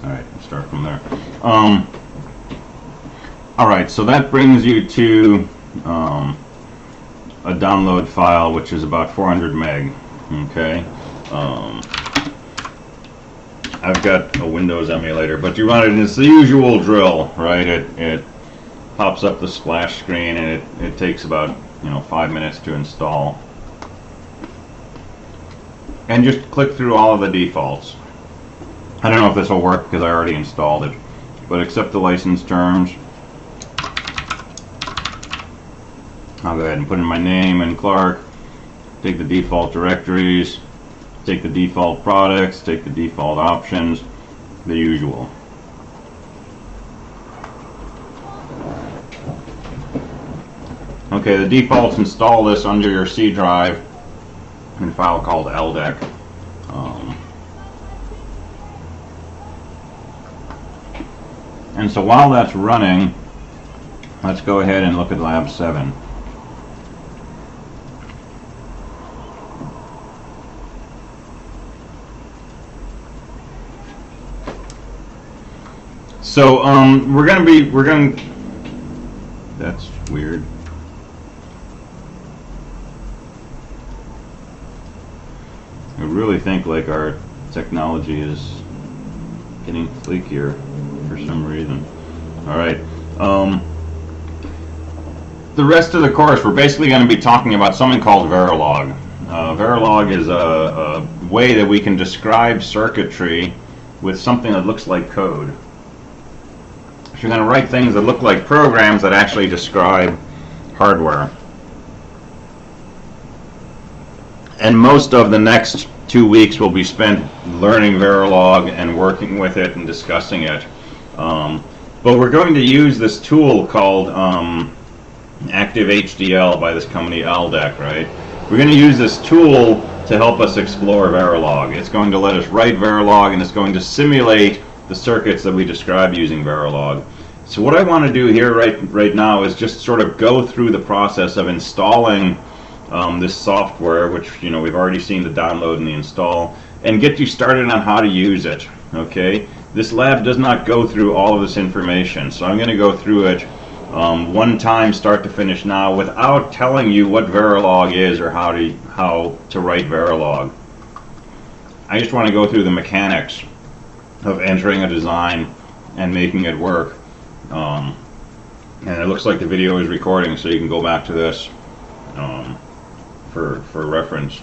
Alright, we'll start from there. Alright, so that brings you to a download file which is about 400 meg. Okay. I've got a Windows emulator, but you run it, and it's the usual drill, right? It pops up the splash screen, and it takes about 5 minutes to install. And just click through all of the defaults. I don't know if this will work because I already installed it, but accept the license terms. I'll go ahead and put in my name and Clark, take the default directories, take the default products, take the default options, the usual. Okay, the defaults install this under your C drive in a file called Aldec. And so while that's running, let's go ahead and look at Lab 7. So that's weird. I really think like our technology is getting flakier for some reason. Alright. The rest of the course, we're basically going to be talking about something called Verilog. Verilog is a way that we can describe circuitry with something that looks like code. So you're going to write things that look like programs that actually describe hardware. And most of the next 2 weeks will be spent learning Verilog and working with it and discussing it. But we're going to use this tool called Active HDL by this company Aldec, right? We're going to use this tool to help us explore Verilog. It's going to let us write Verilog, and it's going to simulate the circuits that we describe using Verilog. So what I want to do here right now is just sort of go through the process of installing this software, which we've already seen the download and the install, and get you started on how to use it. Okay, this lab does not go through all of this information, so I'm going to go through it one time, start to finish now, without telling you what Verilog is or how to write Verilog. I just want to go through the mechanics of entering a design and making it work. And it looks like the video is recording, so you can go back to this for reference.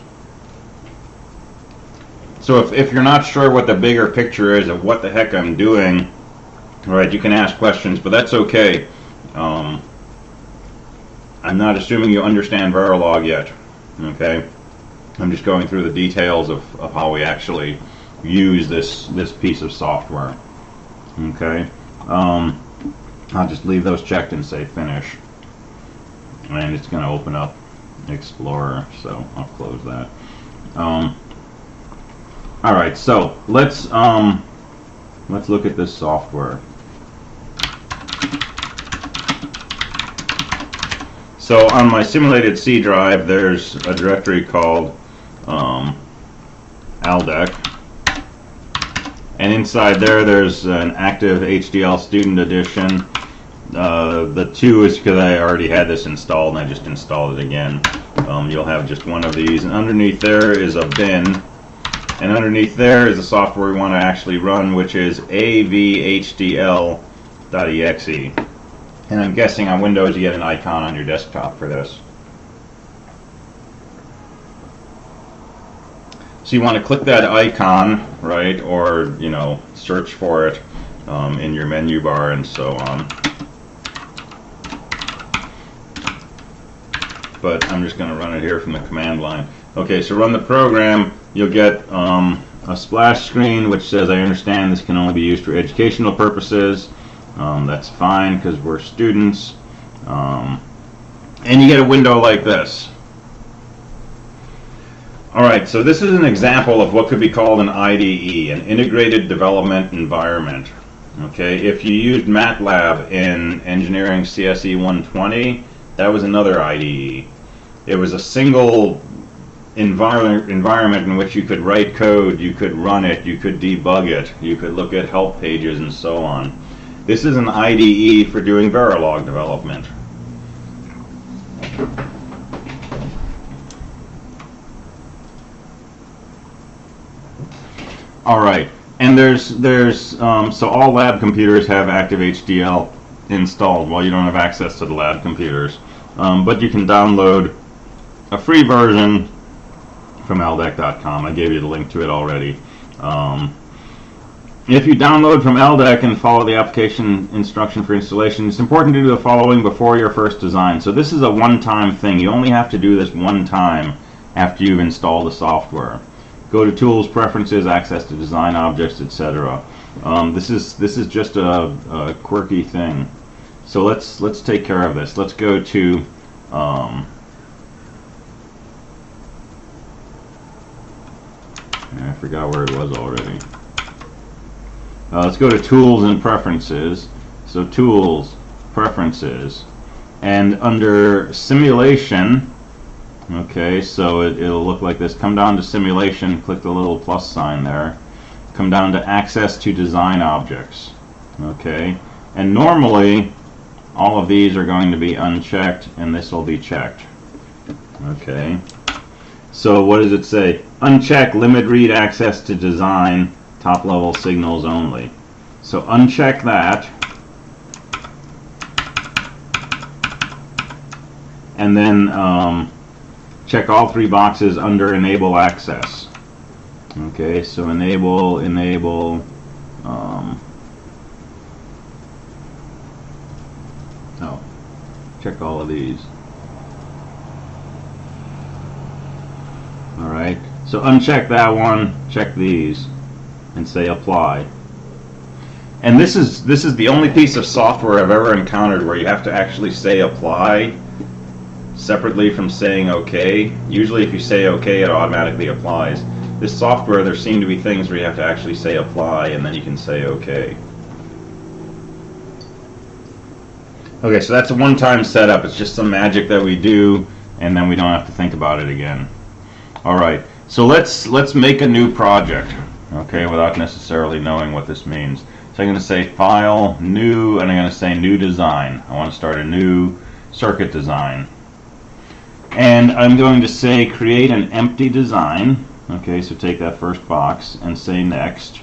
So if you're not sure what the bigger picture is of what the heck I'm doing, right, you can ask questions, but that's okay. I'm not assuming you understand Verilog yet. Okay, I'm just going through the details of how we actually use this piece of software. Okay, I'll just leave those checked and say finish, and it's going to open up Explorer, so I'll close that. All right, so let's look at this software. So on my simulated C drive, there's a directory called Aldec, and inside there's an active HDL student edition. The 2 is because I already had this installed and I just installed it again. You'll have just one of these, and underneath there is a bin, and underneath there is the software we want to actually run, which is avhdl.exe. And I'm guessing on Windows you get an icon on your desktop for this. So you want to click that icon, right, or search for it in your menu bar and so on. But I'm just going to run it here from the command line. Okay, so run the program. You'll get a splash screen which says, I understand this can only be used for educational purposes. That's fine because we're students. And you get a window like this. Alright, so this is an example of what could be called an IDE, an Integrated Development Environment. Okay, if you used MATLAB in Engineering CSE 120, that was another IDE. It was a single environment in which you could write code, you could run it, you could debug it, you could look at help pages and so on. This is an IDE for doing Verilog development. All right, and so all lab computers have ActiveHDL installed. Well, you don't have access to the lab computers, but you can download a free version from Aldec.com. I gave you the link to it already. If you download from Aldec and follow the application instruction for installation, it's important to do the following before your first design. So this is a one-time thing. You only have to do this one time after you've installed the software. Go to Tools, Preferences, Access to Design Objects, etc. This is just a quirky thing. So let's take care of this. Let's go to I forgot where it was already. Let's go to Tools and Preferences. So Tools, Preferences, and under Simulation, okay, so it'll look like this. Come down to Simulation, click the little plus sign there. Come down to Access to Design Objects, okay, and normally all of these are going to be unchecked and this will be checked, okay. So what does it say? Uncheck limit read access to design top level signals only. So uncheck that, and then check all three boxes under enable access. Okay, so enable, check all of these. Alright, so uncheck that one, check these, and say apply. And this is the only piece of software I've ever encountered where you have to actually say apply separately from saying OK. Usually if you say OK, it automatically applies. This software, there seem to be things where you have to actually say apply and then you can say OK. Okay, so that's a one-time setup. It's just some magic that we do and then we don't have to think about it again. Alright, so let's make a new project, okay, without necessarily knowing what this means. So I'm going to say File, New, and I'm going to say New Design. I want to start a new circuit design. And I'm going to say Create an empty design. Okay, so take that first box and say Next.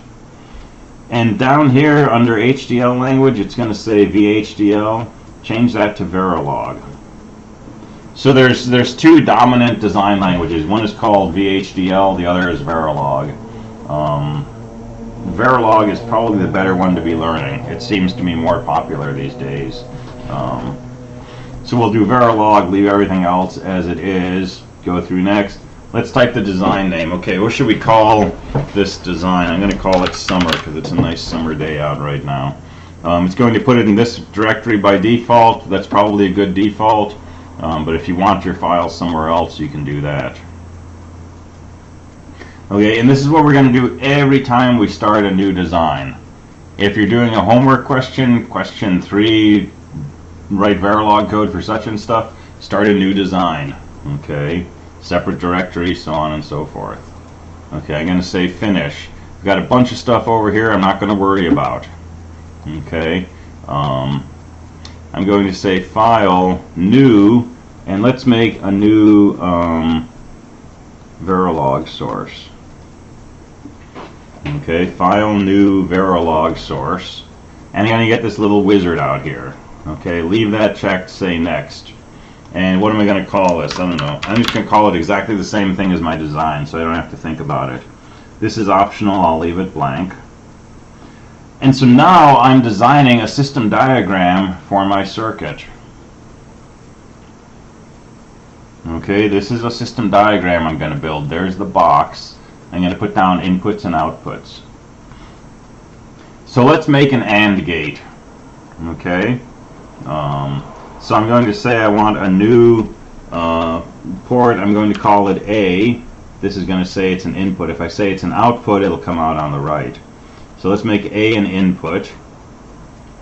And down here under HDL language, it's going to say VHDL. Change that to Verilog. So there's two dominant design languages. One is called VHDL, the other is Verilog. Verilog is probably the better one to be learning. It seems to be more popular these days. So we'll do Verilog, leave everything else as it is, go through Next. Let's type the design name. Okay, what should we call this design? I'm going to call it Summer because it's a nice summer day out right now. It's going to put it in this directory by default. That's probably a good default. But if you want your file somewhere else, you can do that. Okay, and this is what we're going to do every time we start a new design. If you're doing a homework question, question 3, write Verilog code for such and stuff, start a new design. Okay, separate directory, so on and so forth. Okay, I'm going to say finish. I've got a bunch of stuff over here I'm not going to worry about. Okay, I'm going to say File, New, and let's make a new Verilog source. Okay, File, New, Verilog source. And I'm going to get this little wizard out here. Okay, leave that checked, say Next. And what am I going to call this? I don't know. I'm just going to call it exactly the same thing as my design, so I don't have to think about it. This is optional, I'll leave it blank. And so now I'm designing a system diagram for my circuit. Okay, this is a system diagram I'm going to build. There's the box. I'm going to put down inputs and outputs. So let's make an AND gate. Okay, so I'm going to say I want a new port. I'm going to call it A. This is going to say it's an input. If I say it's an output, it'll come out on the right. So let's make A an input,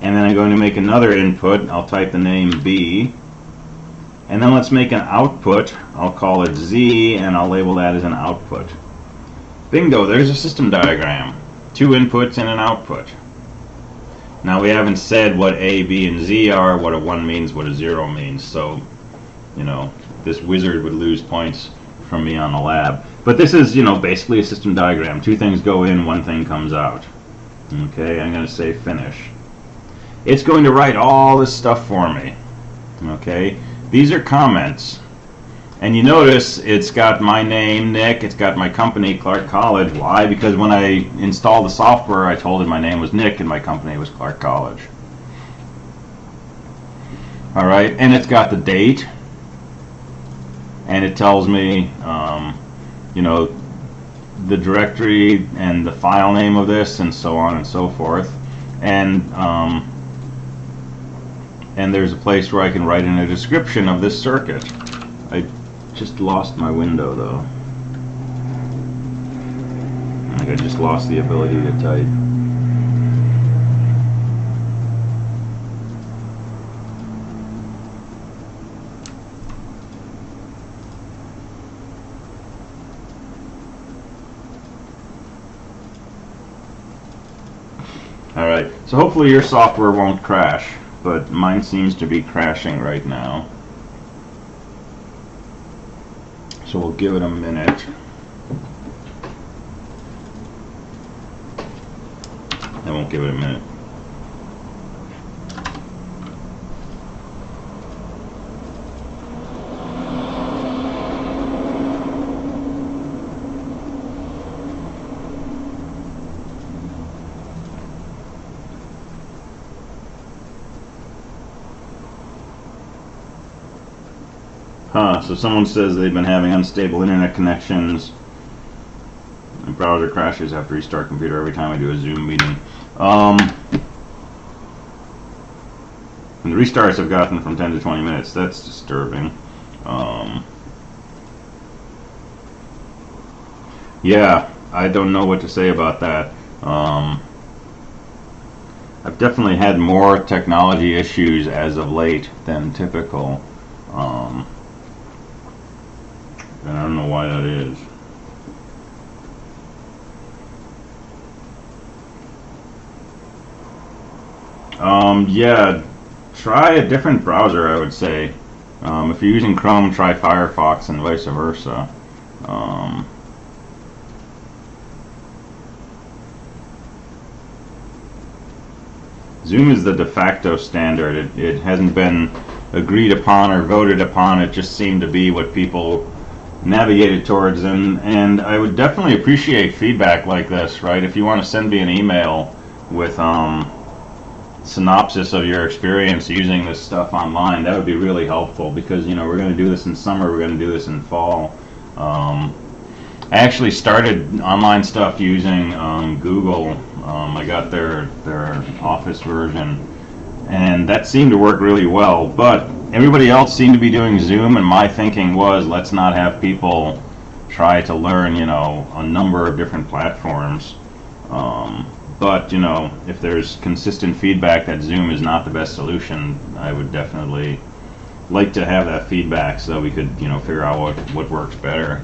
and then I'm going to make another input. I'll type the name B, And then let's make an output. I'll call it Z, and I'll label that as an output. Bingo, there's a system diagram. 2 inputs and an output. Now we haven't said what A, B, and Z are, what a 1 means, what a 0 means. So, you know, this wizard would lose points from me on the lab. But this is, you know, basically a system diagram. 2 things go in, 1 thing comes out. Okay, I'm going to say finish. It's going to write all this stuff for me. Okay, these are comments. And you notice it's got my name, Nick, it's got my company, Clark College. Why? Because when I installed the software, I told it my name was Nick and my company was Clark College. Alright, and it's got the date. And it tells me, you know, the directory and the file name of this and so on and so forth. And there's a place where I can write in a description of this circuit. I just lost my window though. I think I just lost the ability to type. Alright, so hopefully your software won't crash, but mine seems to be crashing right now. So we'll give it a minute. I won't give it a minute. So someone says they've been having unstable internet connections and browser crashes, have to restart computer every time I do a Zoom meeting. And the restarts have gotten from 10 to 20 minutes. That's disturbing. Yeah, I don't know what to say about that. I've definitely had more technology issues as of late than typical. And I don't know why that is. Yeah, try a different browser, I would say. If you're using Chrome, try Firefox and vice versa. Zoom is the de facto standard. It hasn't been agreed upon or voted upon. It just seemed to be what people navigated towards, and I would definitely appreciate feedback like this, right? If you want to send me an email with synopsis of your experience using this stuff online, that would be really helpful, because, you know, we're going to do this in summer, we're going to do this in fall. I actually started online stuff using Google. I got their Office version, and that seemed to work really well, but everybody else seemed to be doing Zoom, and my thinking was, let's not have people try to learn, you know, a number of different platforms. But, you know, if there's consistent feedback that Zoom is not the best solution, I would definitely like to have that feedback so we could, you know, figure out what works better.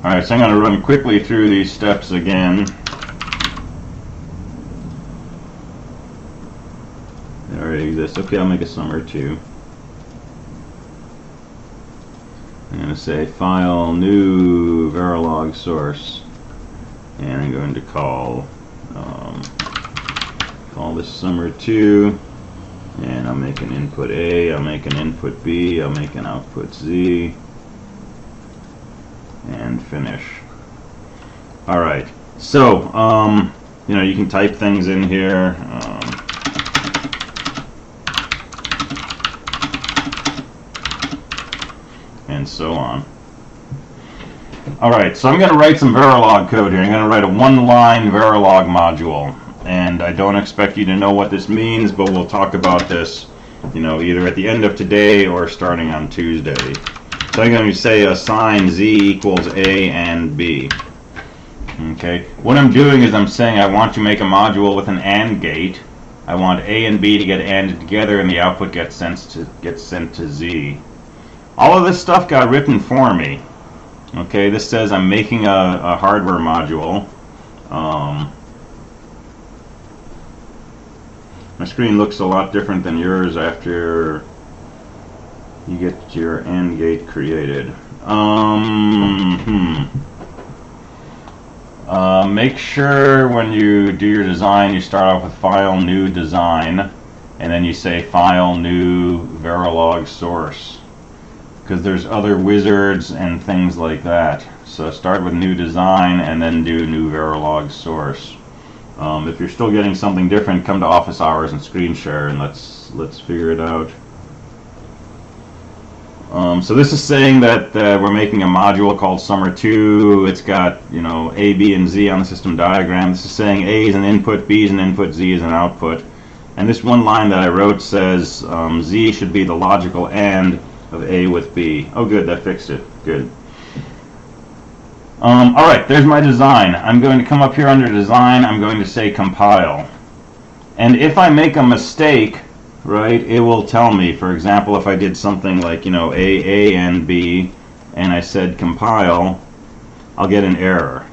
Alright, so I'm going to run quickly through these steps again. It already exists. Okay, I'll make a sum or 2. I'm going to say file new Verilog source, and I'm going to call this summer 2, and I'll make an input A, I'll make an input B, I'll make an output Z, and finish. Alright, so you know, you can type things in here. And so on. Alright, so I'm going to write some Verilog code here. I'm going to write a 1-line Verilog module. And I don't expect you to know what this means, but we'll talk about this, you know, either at the end of today or starting on Tuesday. So I'm going to say assign Z equals A and B. Okay, what I'm doing is I'm saying I want to make a module with an AND gate, I want A and B to get ANDed together, and the output gets sent to Z. All of this stuff got written for me. Okay, this says I'm making a hardware module. My screen looks a lot different than yours after you get your AND gate created. Make sure when you do your design, you start off with File, New, Design, and then you say File, New, Verilog Source, because there's other wizards and things like that. So start with New Design and then do New Verilog Source. If you're still getting something different, come to office hours and screen share, and let's figure it out. So this is saying that we're making a module called Summer 2. It's got, you know, A, B, and Z on the system diagram. This is saying A is an input, B is an input, Z is an output. And this one line that I wrote says Z should be the logical AND of A with B. Oh, good, that fixed it. Good. Alright, there's my design. I'm going to come up here under Design. I'm going to say Compile. And if I make a mistake, right, it will tell me. For example, if I did something like, you know, A and B, and I said compile, I'll get an error.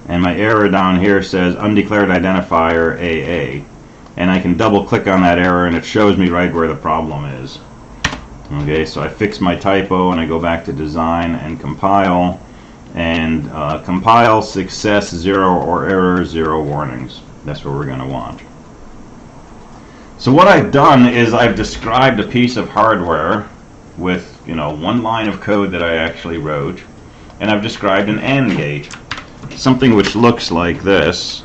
And my error down here says undeclared identifier AA. And I can double click on that error and it shows me right where the problem is. Okay, so I fix my typo and I go back to Design and Compile. And compile success 0 or error 0 warnings. That's what we're going to want. So what I've done is I've described a piece of hardware with, you know, one line of code that I actually wrote, and I've described an AND gate, something which looks like this.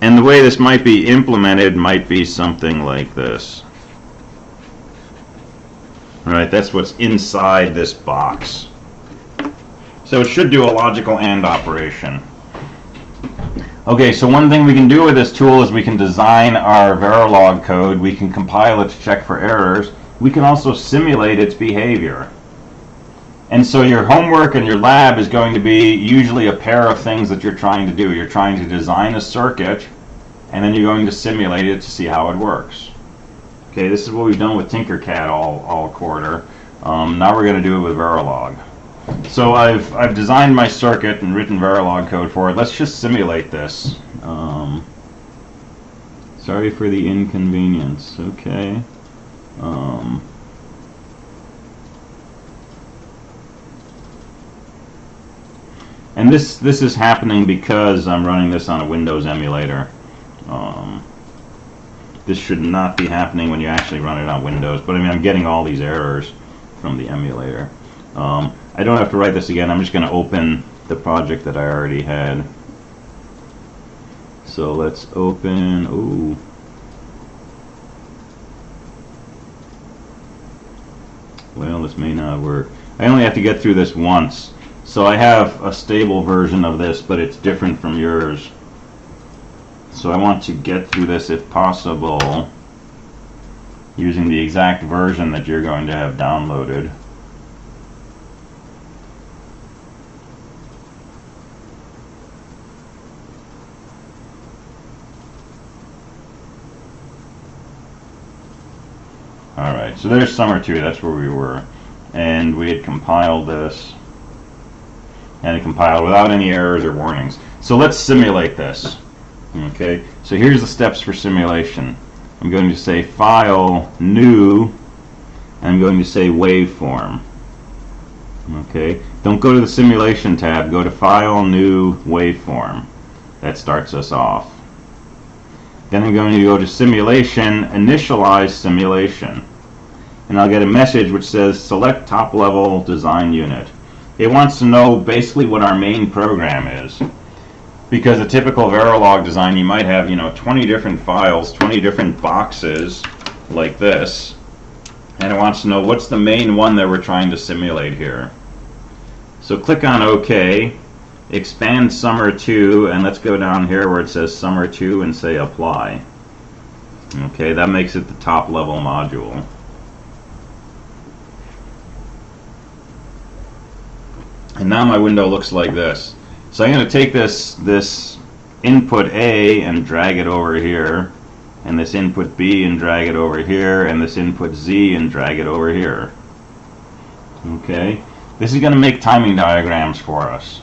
And the way this might be implemented might be something like this. Right, that's what's inside this box. So it should do a logical AND operation. Okay, so one thing we can do with this tool is we can design our Verilog code, we can compile it to check for errors, we can also simulate its behavior. And so your homework and your lab is going to be usually a pair of things that you're trying to do. You're trying to design a circuit, and then you're going to simulate it to see how it works. Okay, this is what we've done with Tinkercad all quarter. Now we're going to do it with Verilog. So I've designed my circuit and written Verilog code for it. Let's just simulate this. Sorry for the inconvenience. Okay. And this is happening because I'm running this on a Windows emulator. This should not be happening when you actually run it on Windows, but I mean, I'm getting all these errors from the emulator. I don't have to write this again. I'm just going to open the project that I already had. So let's open. Ooh. Well, this may not work. I only have to get through this once. So I have a stable version of this, but it's different from yours. So I want to get through this, if possible, using the exact version that you're going to have downloaded. Alright, so there's Summer 2, that's where we were. And we had compiled this. And it compiled without any errors or warnings. So let's simulate this. Okay, so here's the steps for simulation. I'm going to say File, New, and I'm going to say Waveform. Okay, don't go to the Simulation tab, go to File, New, Waveform. That starts us off. Then I'm going to go to Simulation, Initialize Simulation. And I'll get a message which says Select Top Level Design Unit. It wants to know basically what our main program is. Because a typical Verilog design, you might have, you know, 20 different files, 20 different boxes, like this. And it wants to know what's the main one that we're trying to simulate here. So click on OK, expand Summer 2, and let's go down here where it says Summer 2 and say Apply. Okay, that makes it the top level module. And now my window looks like this. So I'm going to take this input A and drag it over here, and this input B and drag it over here, and this input Z and drag it over here. Okay, this is going to make timing diagrams for us.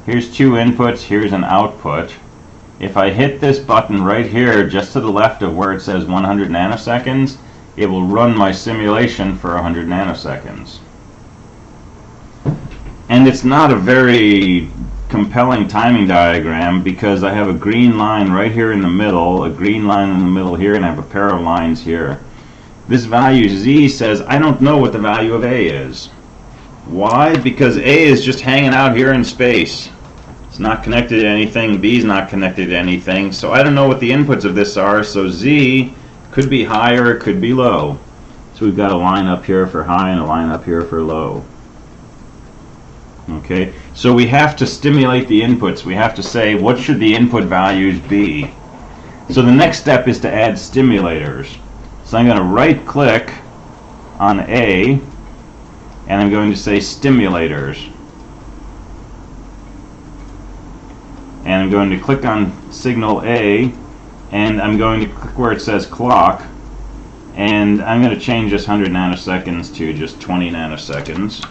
Here's two inputs, here's an output. If I hit this button right here, just to the left of where it says 100 nanoseconds, it will run my simulation for 100 nanoseconds. And it's not a very compelling timing diagram because I have a green line right here in the middle, a green line in the middle here, and I have a pair of lines here. This value Z says I don't know what the value of A is. Why? Because A is just hanging out here in space. It's not connected to anything, B is not connected to anything, so I don't know what the inputs of this are, so Z could be high or it could be low. So we've got a line up here for high and a line up here for low. Okay, so we have to stimulate the inputs. We have to say, what should the input values be? So the next step is to add stimulators. So I'm going to right click on A, and I'm going to say stimulators. And I'm going to click on signal A, and I'm going to click where it says clock, and I'm going to change this 100 nanoseconds to just 20 nanoseconds.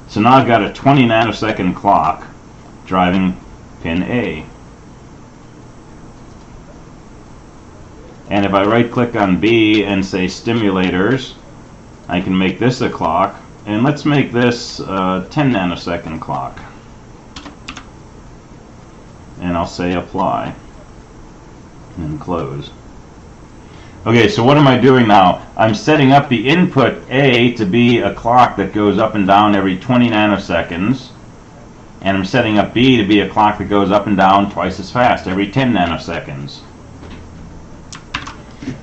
So now I've got a 20 nanosecond clock driving pin A. And if I right click on B and say stimulators, I can make this a clock, and let's make this a 10 nanosecond clock. And I'll say apply and close. Okay, so what am I doing now? I'm setting up the input A to be a clock that goes up and down every 20 nanoseconds, and I'm setting up B to be a clock that goes up and down twice as fast, every 10 nanoseconds.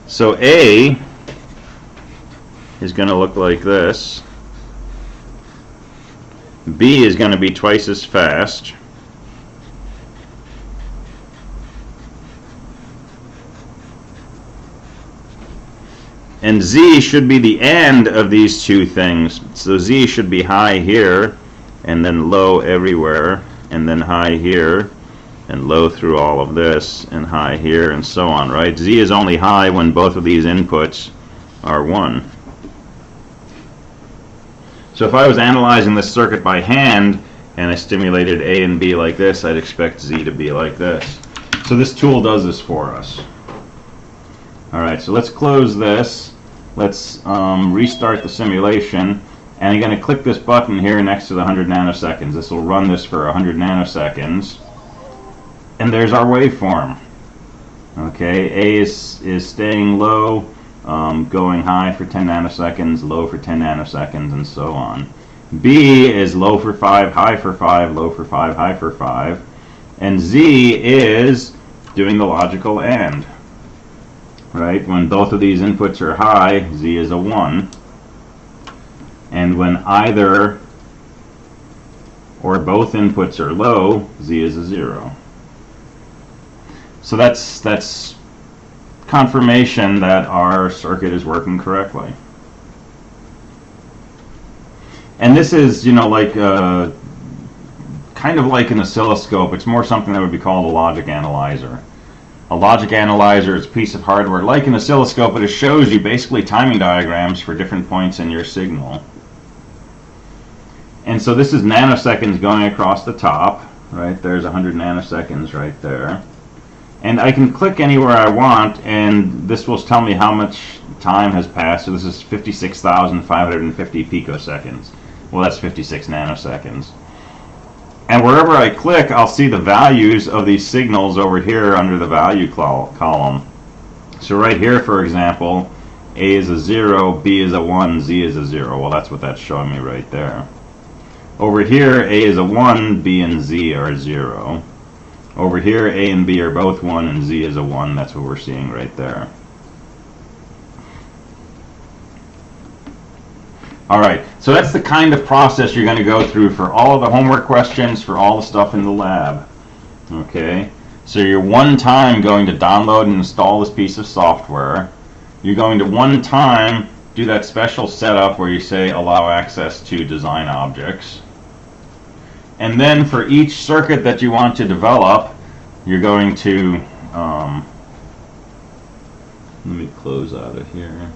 So A is going to look like this. B is going to be twice as fast. And Z should be the end of these two things. So Z should be high here, and then low everywhere, and then high here, and low through all of this, and high here, and so on, right? Z is only high when both of these inputs are 1. So if I was analyzing this circuit by hand, and I stimulated A and B like this, I'd expect Z to be like this. So this tool does this for us. Alright, so let's close this. Let's restart the simulation. And I'm going to click this button here next to the 100 nanoseconds. This will run this for 100 nanoseconds. And there's our waveform. Okay, A is staying low, going high for 10 nanoseconds, low for 10 nanoseconds, and so on. B is low for 5, high for 5, low for 5, high for 5. And Z is doing the logical AND. Right? When both of these inputs are high, Z is a 1. And when either or both inputs are low, Z is a 0. So that's confirmation that our circuit is working correctly. And this is, you know, like kind of like an oscilloscope. It's more something that would be called a logic analyzer. A logic analyzer is a piece of hardware like an oscilloscope, but it shows you basically timing diagrams for different points in your signal. And so this is nanoseconds going across the top, right? There's 100 nanoseconds right there. And I can click anywhere I want, and this will tell me how much time has passed. So this is 56,550 picoseconds. Well, that's 56 nanoseconds. And wherever I click, I'll see the values of these signals over here under the value column. So right here, for example, A is a 0, B is a 1, Z is a 0. Well, that's what that's showing me right there. Over here, A is a 1, B and Z are 0. Over here, A and B are both 1, and Z is a 1. That's what we're seeing right there. Alright, so that's the kind of process you're going to go through for all of the homework questions, for all the stuff in the lab. Okay, so you're one time going to download and install this piece of software. You're going to one time do that special setup where you say allow access to design objects. And then for each circuit that you want to develop, you're going to, let me close out of here.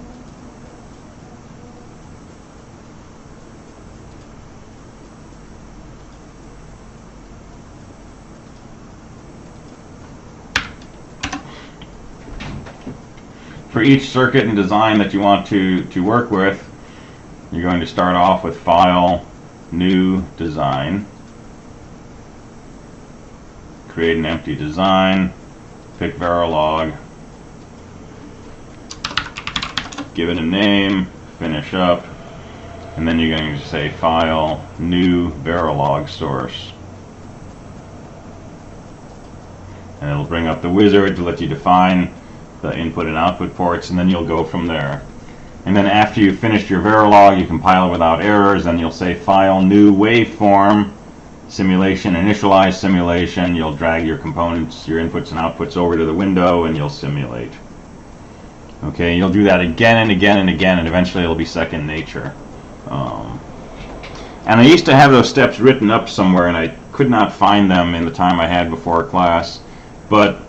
For each circuit and design that you want to work with, you're going to start off with File, New Design, create an empty design, pick Verilog, give it a name, finish up, and then you're going to say File, New Verilog Source. And it'll bring up the wizard to let you define the input and output ports, and then you'll go from there. And then after you've finished your Verilog, you compile it without errors, and you'll say File, New Waveform, Simulation, Initialize Simulation. You'll drag your components, your inputs and outputs over to the window, and you'll simulate. Okay, you'll do that again and again and again, and eventually it'll be second nature. And I used to have those steps written up somewhere, and I could not find them in the time I had before class. But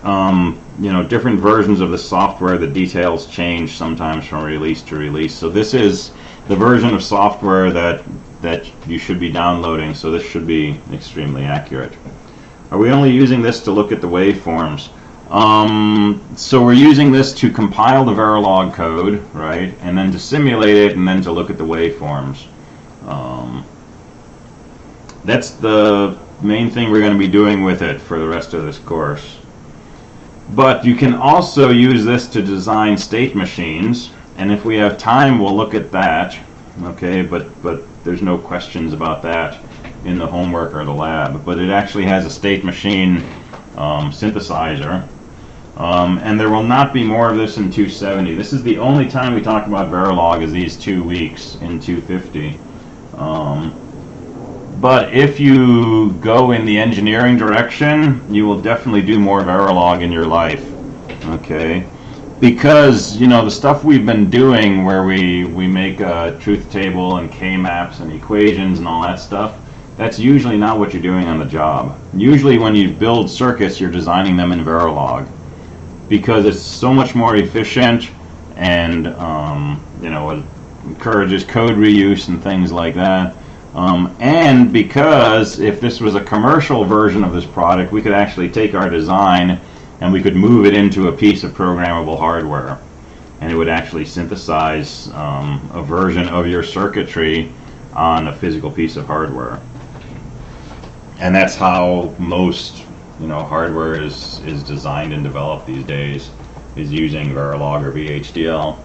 you know, different versions of the software, the details change sometimes from release to release. So this is the version of software that you should be downloading, so this should be extremely accurate. Are we only using this to look at the waveforms? So we're using this to compile the Verilog code, right, and then to simulate it, and then to look at the waveforms. That's the main thing we're going to be doing with it for the rest of this course. But you can also use this to design state machines, and if we have time, we'll look at that. Okay, but there's no questions about that in the homework or the lab. But it actually has a state machine synthesizer, and there will not be more of this in 270. This is the only time we talk about Verilog is these 2 weeks in 250. But if you go in the engineering direction, you will definitely do more Verilog in your life, okay? Because, you know, the stuff we've been doing where we make a truth table and K-maps and equations and all that stuff, that's usually not what you're doing on the job. Usually when you build circuits, you're designing them in Verilog because it's so much more efficient, and, you know, it encourages code reuse and things like that. And because if this was a commercial version of this product, we could actually take our design and we could move it into a piece of programmable hardware, and it would actually synthesize a version of your circuitry on a physical piece of hardware. And that's how most, you know, hardware is designed and developed these days, is using Verilog or VHDL.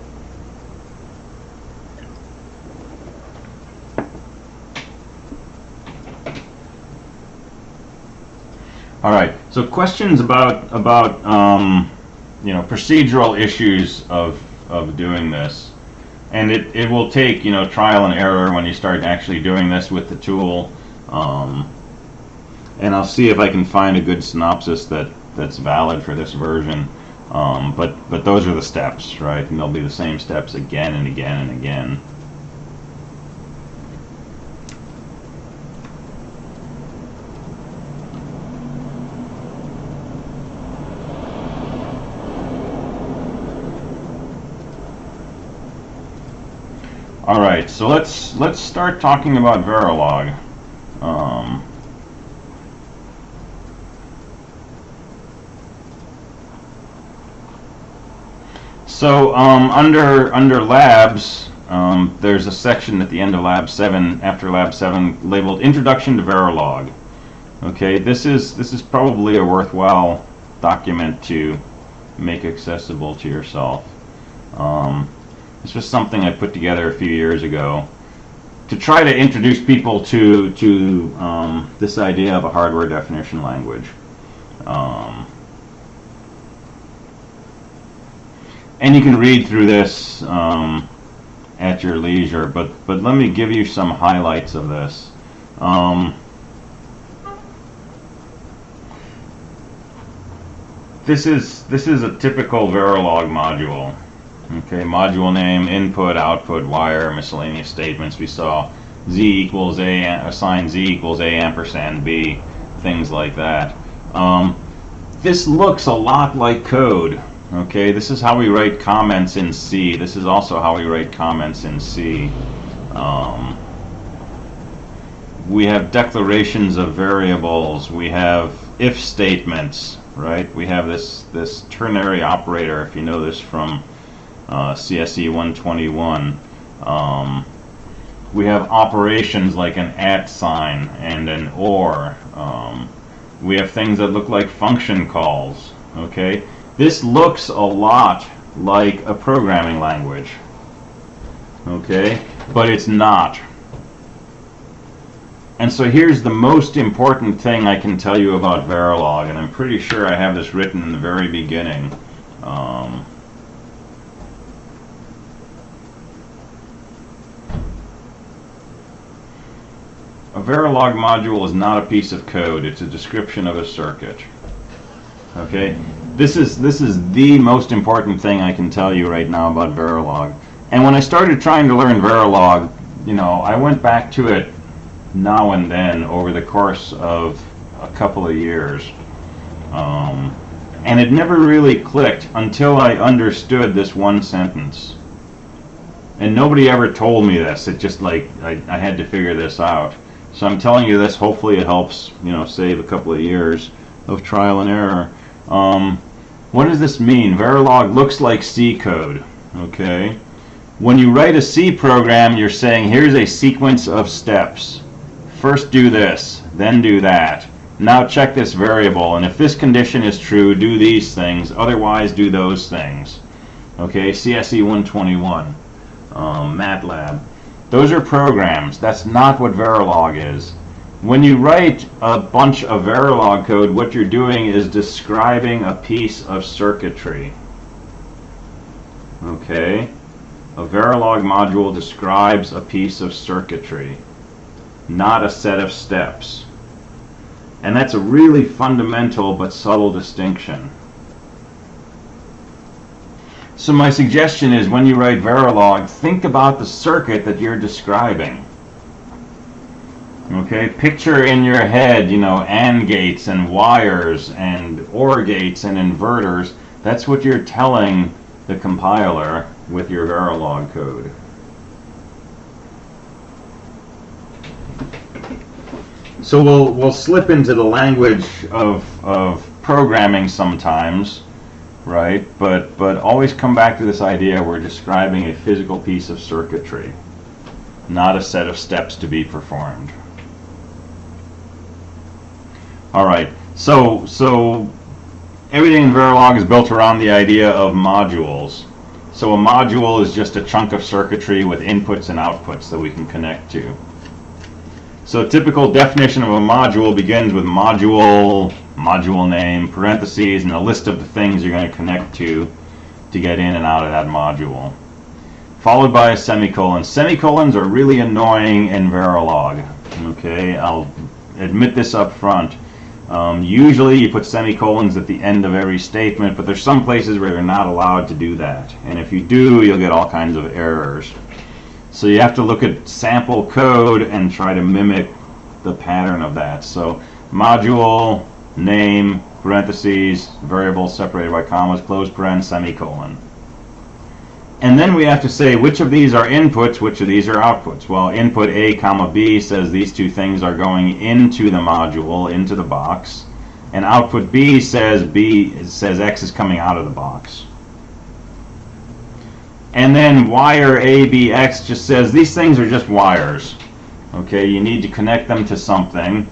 All right. So questions about you know, procedural issues of doing this, and it will take, you know, trial and error when you start actually doing this with the tool. And I'll see if I can find a good synopsis that's valid for this version. But those are the steps, right? And they'll be the same steps again and again and again. All right, so let's start talking about Verilog. So under labs, there's a section at the end of lab 7, after lab 7, labeled Introduction to Verilog. Okay, this is probably a worthwhile document to make accessible to yourself. This was something I put together a few years ago to try to introduce people to this idea of a hardware definition language. And you can read through this at your leisure, but let me give you some highlights of this. This is a typical Verilog module. Okay, module name, input, output, wire, miscellaneous statements. We saw z equals a, assign z equals a ampersand b, things like that. This looks a lot like code. Okay, this is how we write comments in C. This is also how we write comments in C. We have declarations of variables. We have if statements, right? We have this ternary operator, if you know this from CSE 121. We have operations like an @ sign and an or. We have things that look like function calls. Okay, this looks a lot like a programming language. Okay, but it's not. And so here's the most important thing I can tell you about Verilog, and I'm pretty sure I have this written in the very beginning. A Verilog module is not a piece of code, it's a description of a circuit. Okay? This is the most important thing I can tell you right now about Verilog. And when I started trying to learn Verilog, you know, I went back to it now and then over the course of a couple of years. And it never really clicked until I understood this one sentence. And nobody ever told me this. It just like, I had to figure this out. So I'm telling you this, hopefully it helps, you know, save a couple of years of trial and error. What does this mean? Verilog looks like C code, okay? When you write a C program, you're saying, here's a sequence of steps. First do this, then do that. Now check this variable, and if this condition is true, do these things, otherwise do those things. Okay, CSE 121, MATLAB. Those are programs. That's not what Verilog is. When you write a bunch of Verilog code, what you're doing is describing a piece of circuitry. Okay? A Verilog module describes a piece of circuitry, not a set of steps. And that's a really fundamental but subtle distinction. So my suggestion is when you write Verilog, think about the circuit that you're describing. Okay, picture in your head, you know, AND gates and wires and OR gates and inverters. That's what you're telling the compiler with your Verilog code. So we'll slip into the language of programming sometimes, right? But always come back to this idea we're describing a physical piece of circuitry, not a set of steps to be performed. All right, so everything in Verilog is built around the idea of modules. So a module is just a chunk of circuitry with inputs and outputs that we can connect to. So a typical definition of a module begins with module, module name, parentheses, and a list of the things you're going to connect to get in and out of that module. Followed by a semicolon. Semicolons are really annoying in Verilog. Okay, I'll admit this up front. Usually you put semicolons at the end of every statement, but there's some places where you're not allowed to do that. And if you do, you'll get all kinds of errors. So you have to look at sample code and try to mimic the pattern of that. So module, name, parentheses, variable separated by commas, close paren, semicolon. And then we have to say which of these are inputs, which of these are outputs. Well, input A comma B says these two things are going into the module, into the box. And output B says X is coming out of the box. And then wire ABX just says these things are just wires. Okay, you need to connect them to something,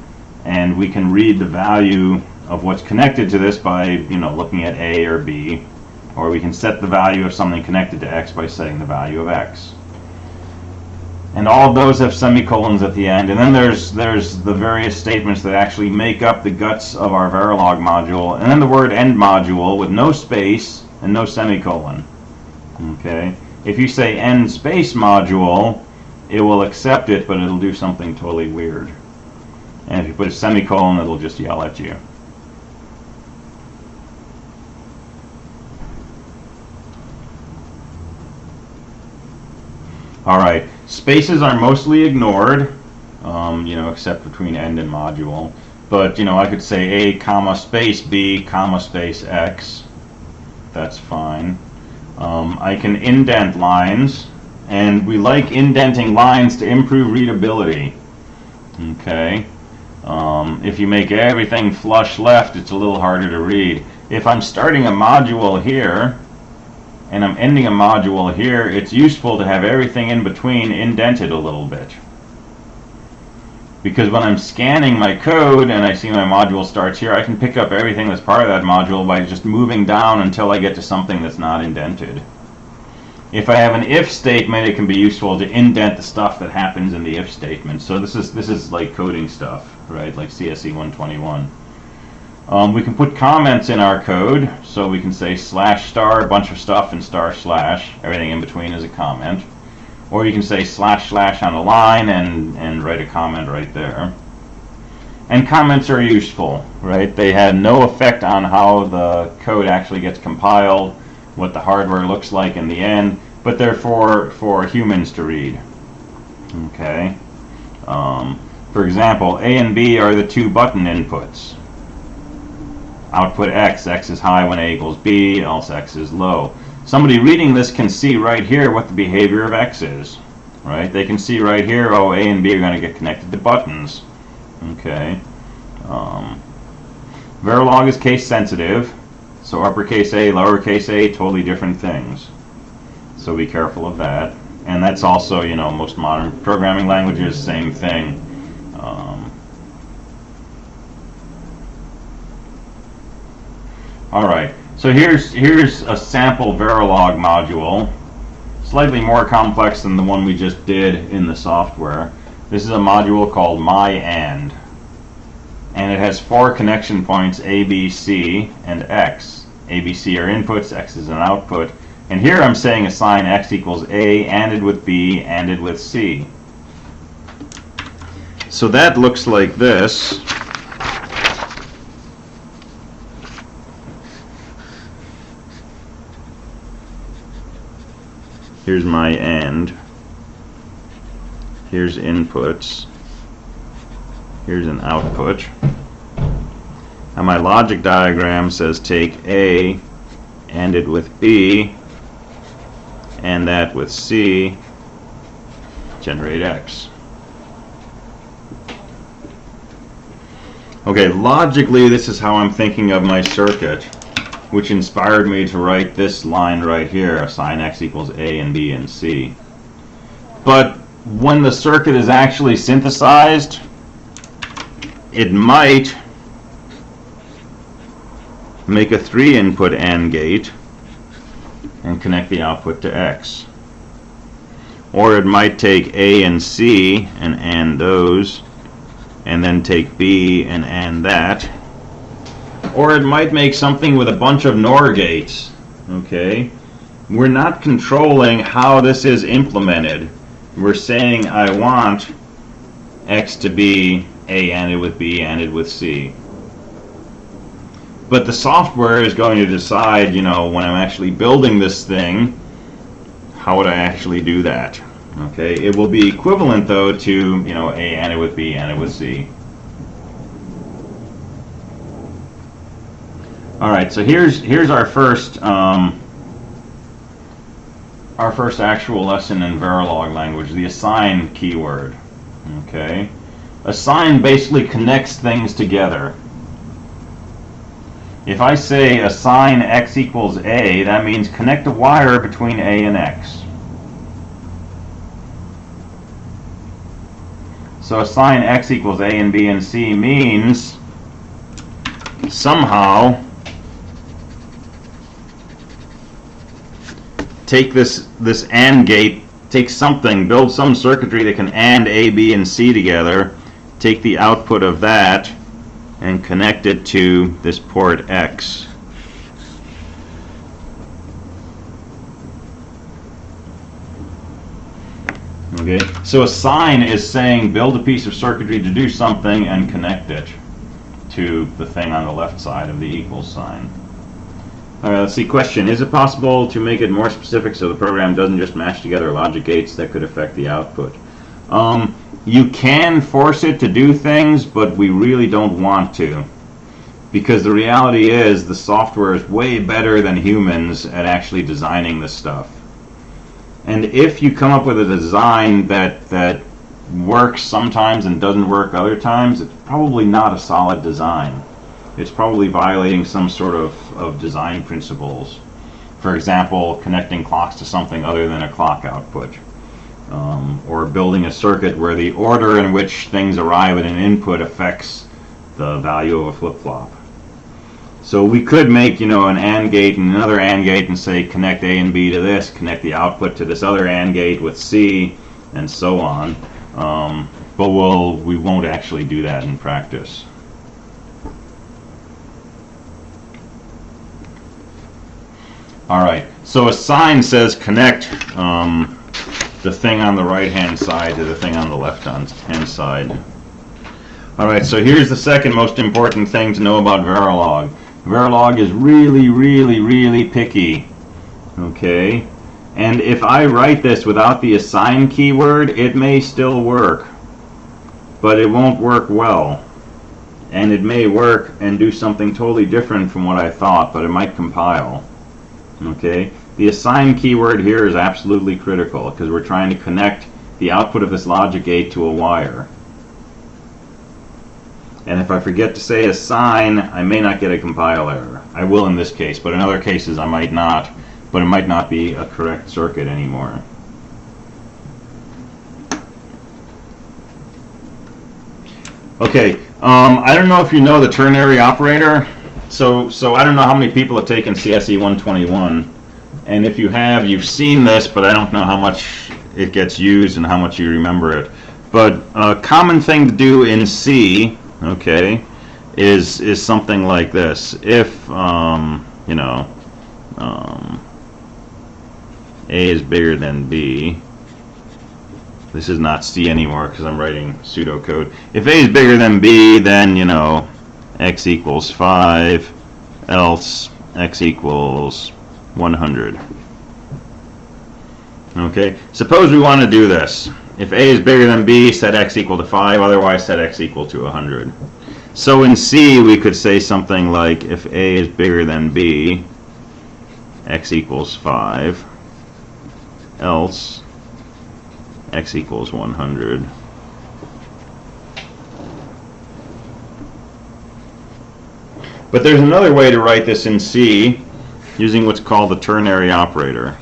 and we can read the value of what's connected to this by, you know, looking at A or B. Or we can set the value of something connected to X by setting the value of X. And all of those have semicolons at the end. And then there's the various statements that actually make up the guts of our Verilog module. And then the word end module with no space and no semicolon. Okay. If you say end space module, it will accept it, but it'll do something totally weird. And if you put a semicolon, it'll just yell at you. All right, Spaces are mostly ignored, except between end and module. But, I could say A, comma, space B, comma, space X. That's fine. I can indent lines, and we like indenting lines to improve readability. Okay. If you make everything flush left, it's a little harder to read. If I'm starting a module here, and I'm ending a module here, it's useful to have everything in between indented a little bit. Because when I'm scanning my code and I see my module starts here, I can pick up everything that's part of that module by just moving down until I get to something that's not indented. If I have an if statement, it can be useful to indent the stuff that happens in the if statement. So this is like coding stuff, right? Like CSE 121. We can put comments in our code, so we can say /* a bunch of stuff and */ everything in between is a comment. Or you can say // on a line and write a comment right there. And comments are useful, right? They have no effect on how the code actually gets compiled, what the hardware looks like in the end, but they're for humans to read. Okay. For example, A and B are the two button inputs. Output X is high when A equals B, else X is low. Somebody reading this can see right here what the behavior of X is, right? They can see right here, oh, A and B are going to get connected to buttons. Okay. Verilog is case sensitive, so uppercase A, lowercase a, totally different things. So be careful of that. And that's also, most modern programming languages, same thing. All right, so here's a sample Verilog module, slightly more complex than the one we just did in the software. This is a module called myAnd, and it has 4 connection points, A, B, C, and X. A, B, C are inputs, X is an output, and here I'm saying assign X equals A, ANDed with B, ANDed with C. So that looks like this. Here's my AND. Here's inputs. Here's an output. And my logic diagram says take A, ANDed with B, and that with C, generate X. Okay, logically this is how I'm thinking of my circuit, which inspired me to write this line right here, assign X equals A and B and C. But when the circuit is actually synthesized, it might make a 3-input AND gate and connect the output to X. Or it might take A and C and AND those, and then take B and AND that. Or it might make something with a bunch of NOR gates. Okay? We're not controlling how this is implemented. We're saying I want X to be A ANDed with B ANDed with C. But the software is going to decide, when I'm actually building this thing, how would I actually do that? Okay? It will be equivalent though to, A ANDed with B ANDed with C. All right, so here's our first actual lesson in Verilog language, the assign keyword. Okay, assign basically connects things together. If I say assign X equals A, that means connect a wire between A and X. So assign X equals A and B and C means somehow take this AND gate, take something, build some circuitry that can AND A, B, and C together, take the output of that, and connect it to this port X. Okay, so assign is saying build a piece of circuitry to do something and connect it to the thing on the left side of the equals sign. All right, let's see. Question: is it possible to make it more specific so the program doesn't just mash together logic gates that could affect the output? You can force it to do things, but we really don't want to, because the reality is the software is way better than humans at actually designing this stuff. And if you come up with a design that works sometimes and doesn't work other times, it's probably not a solid design. It's probably violating some sort of design principles. For example, connecting clocks to something other than a clock output. Or building a circuit where the order in which things arrive at an input affects the value of a flip-flop. So we could make, an AND gate and another AND gate and say connect A and B to this, connect the output to this other AND gate with C, and so on. But we won't actually do that in practice. All right, so a sign says connect the thing on the right-hand side to the thing on the left-hand side. All right, so here's the second most important thing to know about Verilog. Verilog is really, really, really picky, okay? And if I write this without the assign keyword, it may still work, but it won't work well. And it may work and do something totally different from what I thought, but it might compile, okay? The assign keyword here is absolutely critical because we're trying to connect the output of this logic gate to a wire. And if I forget to say assign, I may not get a compile error. I will in this case, but in other cases I might not. But it might not be a correct circuit anymore. Okay, I don't know if you know the ternary operator. So I don't know how many people have taken CSE 121. And if you have, you've seen this, but I don't know how much it gets used and how much you remember it. But a common thing to do in C, okay, is something like this. If A is bigger than B, this is not C anymore because I'm writing pseudocode. If A is bigger than B, then x equals 5, else x equals 100. Okay, suppose we want to do this. If A is bigger than B, set x equal to 5, otherwise set x equal to 100. So in C, we could say something like, if A is bigger than B, x equals 5, else x equals 100. But there's another way to write this in C using what's called the ternary operator.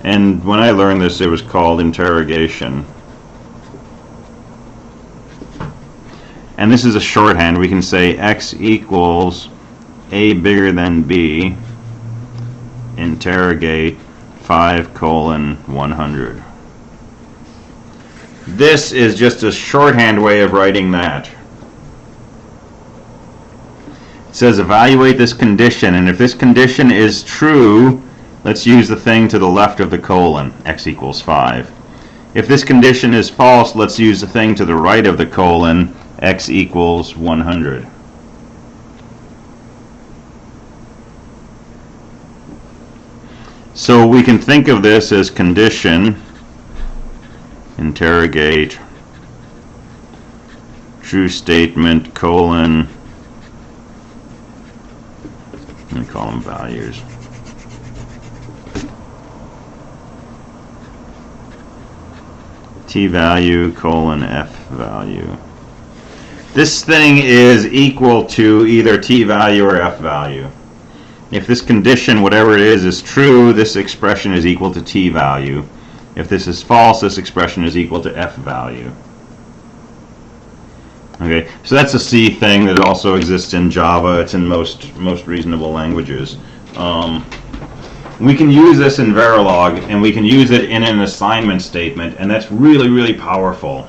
And when I learned this, it was called interrogation. And this is a shorthand. We can say x equals A bigger than B, interrogate 5:100. This is just a shorthand way of writing that. It says evaluate this condition, and if this condition is true, let's use the thing to the left of the colon, x equals 5. If this condition is false, let's use the thing to the right of the colon, x equals 100. So we can think of this as condition, interrogate, true statement, colon, let me call them values. T value, colon, F value. This thing is equal to either T value or F value. If this condition, whatever it is true, this expression is equal to T value. If this is false, this expression is equal to F value. Okay, so that's a C thing that also exists in Java. It's in most reasonable languages. We can use this in Verilog, and we can use it in an assignment statement, and that's really, really powerful.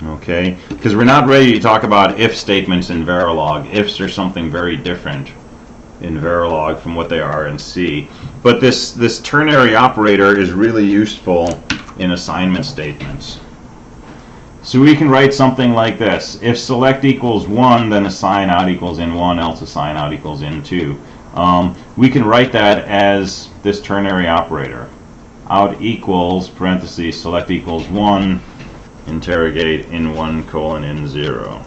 Okay, because we're not ready to talk about if statements in Verilog. Ifs are something very different in Verilog from what they are in C. But this ternary operator is really useful in assignment statements. So we can write something like this. If select equals 1, then assign out equals in 1, else assign out equals in 2. We can write that as this ternary operator. Out equals, parentheses, select equals 1, interrogate in 1 colon in 0.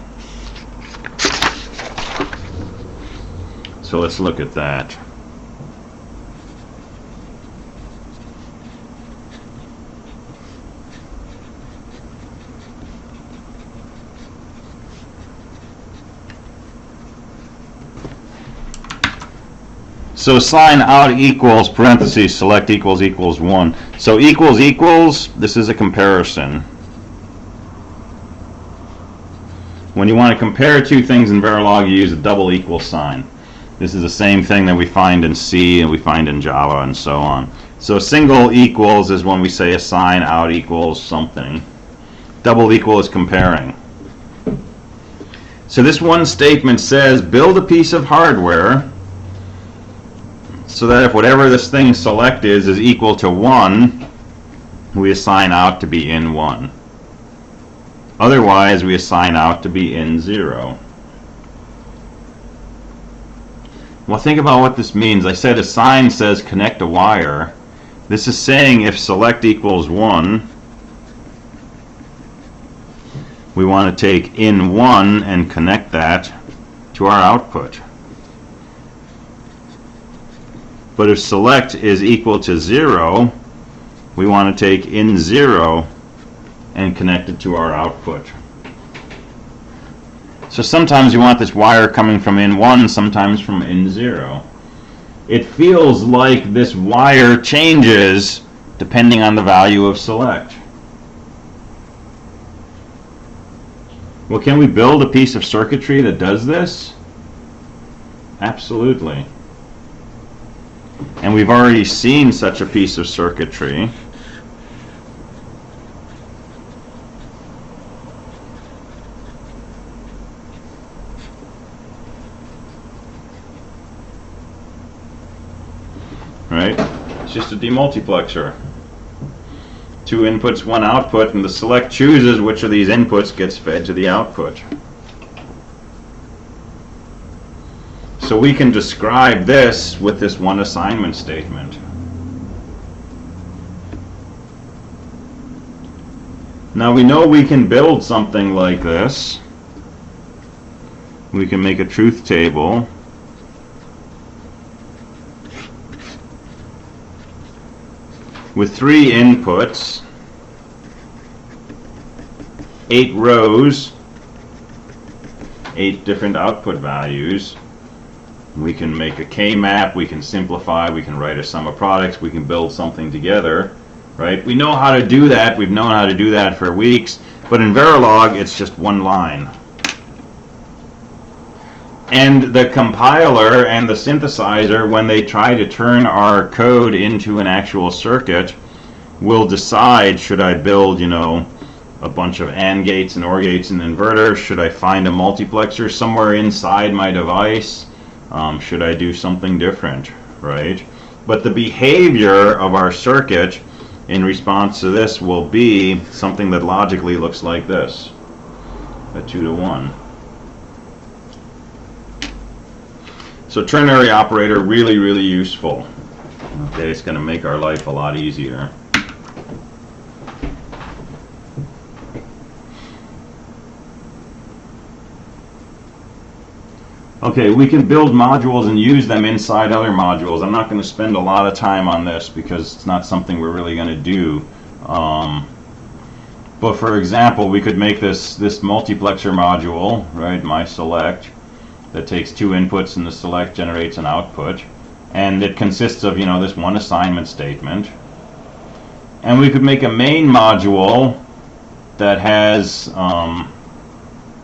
So let's look at that. So assign out equals, parentheses, select equals equals 1. So equals equals, this is a comparison. When you want to compare two things in Verilog, you use a double equal sign. This is the same thing that we find in C and we find in Java and so on. So single equals is when we say assign out equals something. Double equal is comparing. So this one statement says build a piece of hardware so that if whatever this thing select is equal to 1, we assign out to be in 1. Otherwise, we assign out to be in 0. Well, think about what this means. I said assign says connect a wire. This is saying if select equals 1, we want to take in 1 and connect that to our output. But if select is equal to 0, we want to take in 0 and connect it to our output. So sometimes you want this wire coming from in 1, sometimes from in 0. It feels like this wire changes depending on the value of select. Well, can we build a piece of circuitry that does this? Absolutely. And we've already seen such a piece of circuitry. Right? It's just a demultiplexer. 2 inputs, 1 output, and the select chooses which of these inputs gets fed to the output. So we can describe this with this one assignment statement. Now we know we can build something like this. We can make a truth table. With 3 inputs, 8 rows, 8 different output values. We can make a K-map, we can simplify, we can write a sum of products, we can build something together, right? We know how to do that, we've known how to do that for weeks, but in Verilog it's just one line. And the compiler and the synthesizer, when they try to turn our code into an actual circuit, will decide, should I build, a bunch of AND gates and OR gates and inverters? Should I find a multiplexer somewhere inside my device? Should I do something different, right? But the behavior of our circuit in response to this will be something that logically looks like this, a 2 to 1. So ternary operator, really, really useful. Okay, it's going to make our life a lot easier. Okay, we can build modules and use them inside other modules. I'm not going to spend a lot of time on this because it's not something we're really going to do. But for example, we could make this multiplexer module, right, my select, that takes 2 inputs and the select generates an output. And it consists of, this one assignment statement. And we could make a main module that has, an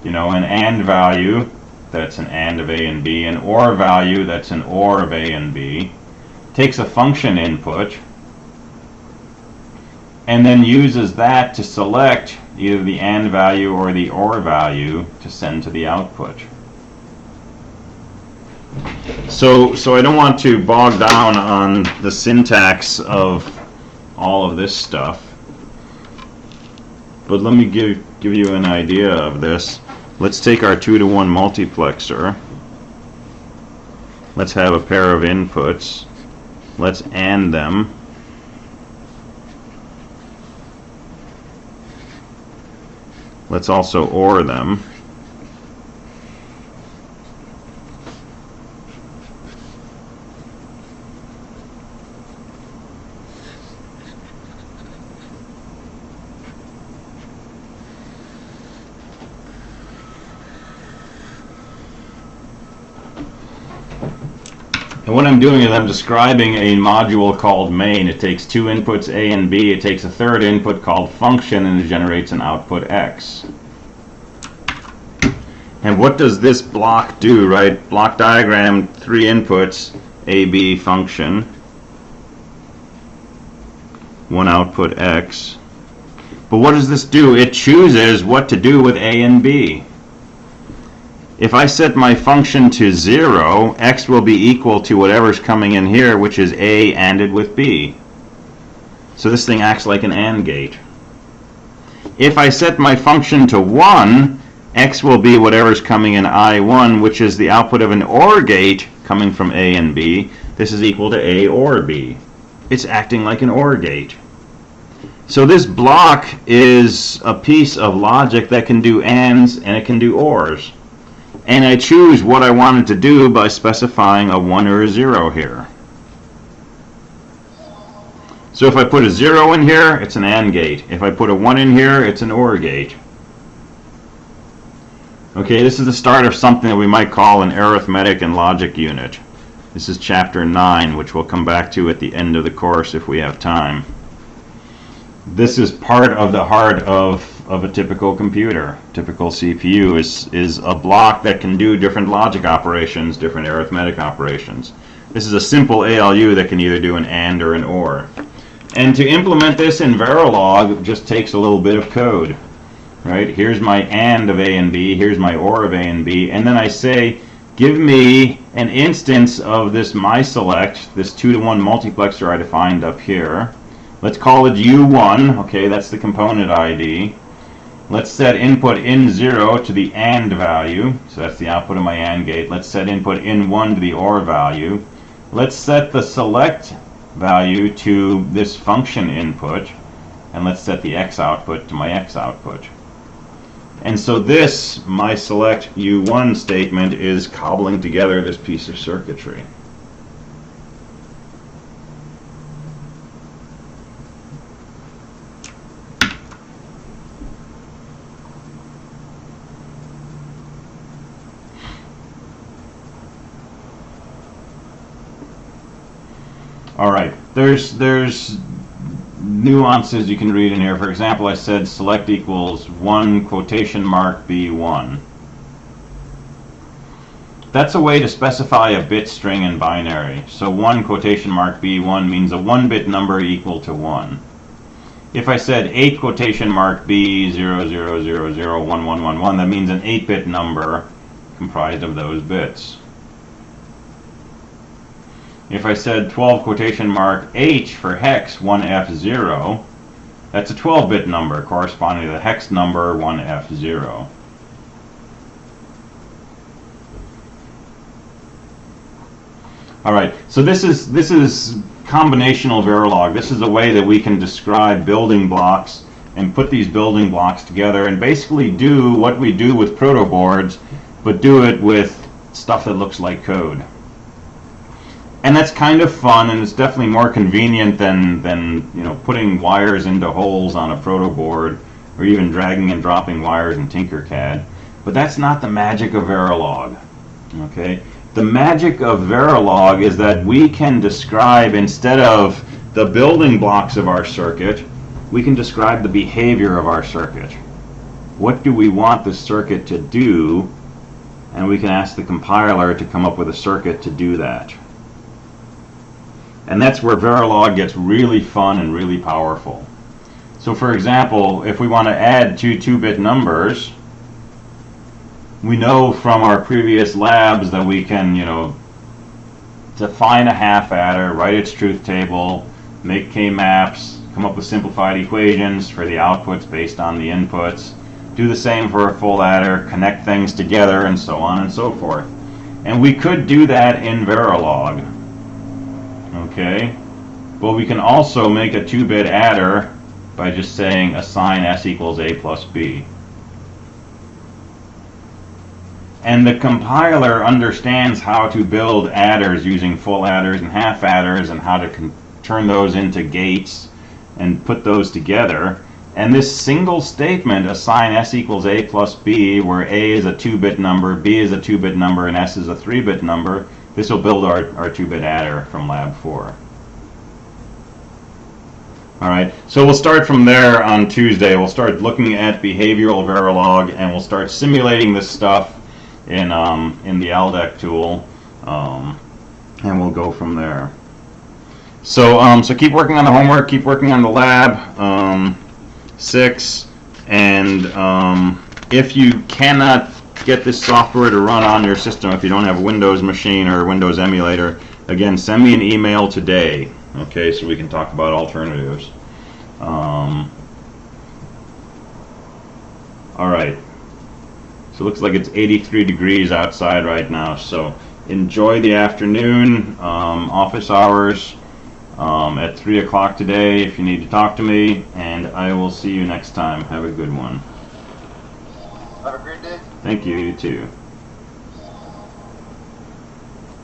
AND value. That's an AND of A and B, an OR value, that's an OR of A and B, takes a function input, and then uses that to select either the AND value or the OR value to send to the output. So I don't want to bog down on the syntax of all of this stuff. But let me give you an idea of this. Let's take our 2-to-1 multiplexer. Let's have a pair of inputs. Let's AND them. Let's also OR them. And what I'm doing is I'm describing a module called main. It takes two inputs, A and B. It takes a third input called function, and it generates an output X. And what does this block do, right? Block diagram, 3 inputs, A, B, function, 1 output X. But what does this do? It chooses what to do with A and B. If I set my function to 0, X will be equal to whatever's coming in here, which is A ANDed with B. So this thing acts like an AND gate. If I set my function to 1, X will be whatever's coming in I1, which is the output of an OR gate coming from A and B. This is equal to A or B. It's acting like an OR gate. So this block is a piece of logic that can do ANDs and it can do ORs. And I choose what I wanted to do by specifying a 1 or a 0 here. So if I put a 0 in here, it's an AND gate. If I put a 1 in here, it's an OR gate. Okay, this is the start of something that we might call an arithmetic and logic unit. This is chapter 9, which we'll come back to at the end of the course if we have time. This is part of the heart of a typical computer. Typical CPU is a block that can do different logic operations, different arithmetic operations. This is a simple ALU that can either do an AND or an OR. And to implement this in Verilog just takes a little bit of code. Right? Here's my AND of A and B, here's my OR of A and B, and then I say, give me an instance of this mySelect, this 2-to-1 multiplexer I defined up here. Let's call it U1, okay, that's the component ID. Let's set input in0 to the AND value, so that's the output of my AND gate. Let's set input in1 to the OR value. Let's set the select value to this function input, and let's set the X output to my X output. And so this mySelect U1 statement is cobbling together this piece of circuitry. All right, there's nuances you can read in here. For example, I said select equals 1 quotation mark B1. That's a way to specify a bit string in binary. So 1 quotation mark B1 means a 1-bit number equal to 1. If I said 8 quotation mark B00001111, that means an 8-bit number comprised of those bits. If I said 12 quotation mark H for hex 1F0, that's a 12-bit number corresponding to the hex number 1F0. All right, so this is combinational Verilog. This is a way that we can describe building blocks and put these building blocks together and basically do what we do with proto boards, but do it with stuff that looks like code. And that's kind of fun, and it's definitely more convenient than putting wires into holes on a proto board, or even dragging and dropping wires in Tinkercad. But that's not the magic of Verilog. Okay, the magic of Verilog is that we can describe, instead of the building blocks of our circuit, we can describe the behavior of our circuit. What do we want the circuit to do? And we can ask the compiler to come up with a circuit to do that. And that's where Verilog gets really fun and really powerful. So for example, if we want to add two 2-bit numbers, we know from our previous labs that we can, define a half adder, write its truth table, make k-maps, come up with simplified equations for the outputs based on the inputs, do the same for a full adder, connect things together, and so on and so forth. And we could do that in Verilog. Okay? Well, we can also make a 2-bit adder by just saying assign s equals a plus b. And the compiler understands how to build adders using full adders and half adders and how to turn those into gates and put those together. And this single statement, assign s equals a plus b, where a is a 2-bit number, b is a 2-bit number, and s is a 3-bit number, this will build our 2-bit adder from Lab 4. Alright, so we'll start from there on Tuesday. We'll start looking at behavioral Verilog, and we'll start simulating this stuff in the Aldec tool, and we'll go from there. So keep working on the homework, keep working on the lab 6, and if you cannot get this software to run on your system, if you don't have a Windows machine or a Windows emulator, again, send me an email today, okay, so we can talk about alternatives. Alright, so it looks like it's 83 degrees outside right now, so enjoy the afternoon, office hours at 3 o'clock today if you need to talk to me, and I will see you next time. Have a good one. Have a great day. Thank you, you too.